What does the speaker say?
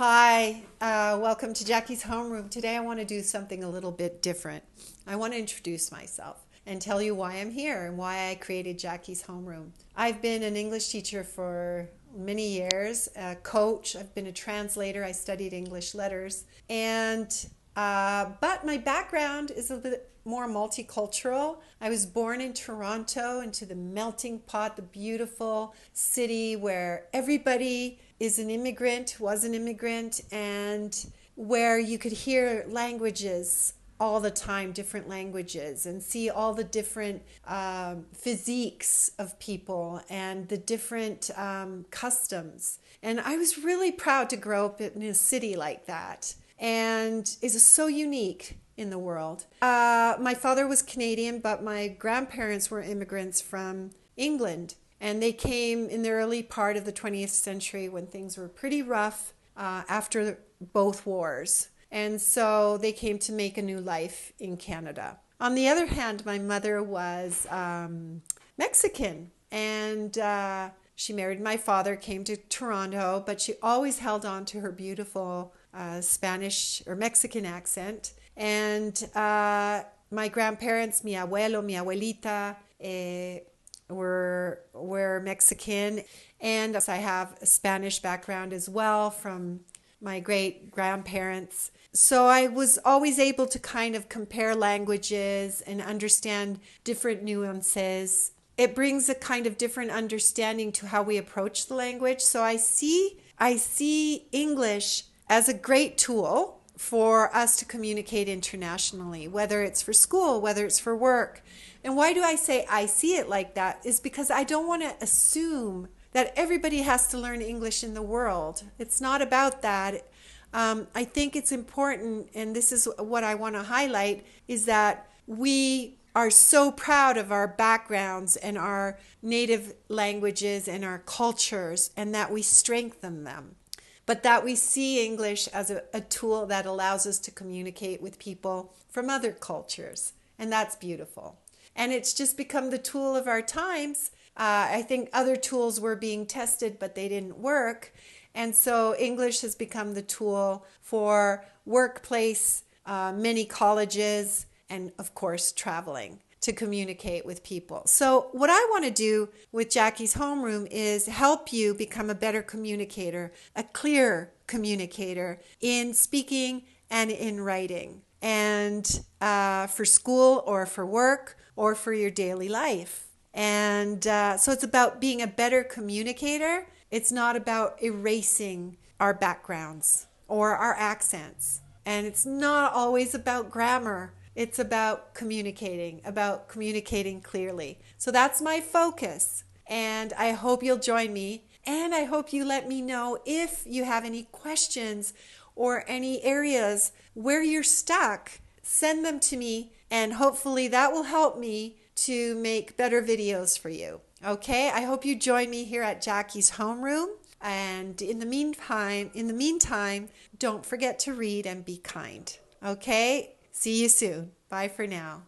Hi, welcome to Jackie's Homeroom. Today I want to do something a little bit different. I want to introduce myself and tell you why I'm here and why I created Jackie's Homeroom. I've been an English teacher for many years, a coach. I've been a translator. I studied English letters, and but my background is a bit more multicultural. I was born in Toronto, into the melting pot, the beautiful city where everybody is an immigrant, was an immigrant, and where you could hear languages all the time, different languages, and see all the different physiques of people and the different customs. And I was really proud to grow up in a city like that, and is so unique in the world. My father was Canadian, but my grandparents were immigrants from England. And they came in the early part of the 20th century when things were pretty rough after both wars. And so they came to make a new life in Canada. On the other hand, my mother was Mexican, and she married my father, came to Toronto, but she always held on to her beautiful Spanish or Mexican accent. And my grandparents, mi abuelo, mi abuelita, were Mexican, and I have a Spanish background as well from my great grandparents. So I was always able to kind of compare languages and understand different nuances. It brings a kind of different understanding to how we approach the language. So I see English as a great tool for us to communicate internationally, whether it's for school, whether it's for work. And why do I say I see it like that? Is because I don't want to assume that everybody has to learn English in the world. It's not about that. I think it's important, and this is what I want to highlight, is that we are so proud of our backgrounds and our native languages and our cultures, and that we strengthen them. But that we see English as a tool that allows us to communicate with people from other cultures. And that's beautiful. And it's just become the tool of our times. I think other tools were being tested, but they didn't work. And so English has become the tool for workplace, many colleges, and of course, traveling to communicate with people. So what I want to do with Jackie's Homeroom is help you become a better communicator, a clear communicator in speaking and in writing, and for school or for work or for your daily life. And so it's about being a better communicator. It's not about erasing our backgrounds or our accents. And it's not always about grammar. It's about communicating clearly. So that's my focus. And I hope you'll join me. And I hope you let me know if you have any questions or any areas where you're stuck. Send them to me, and hopefully that will help me to make better videos for you. Okay? I hope you join me here at Jackie's Homeroom. And in the meantime, don't forget to read and be kind. Okay? See you soon. Bye for now.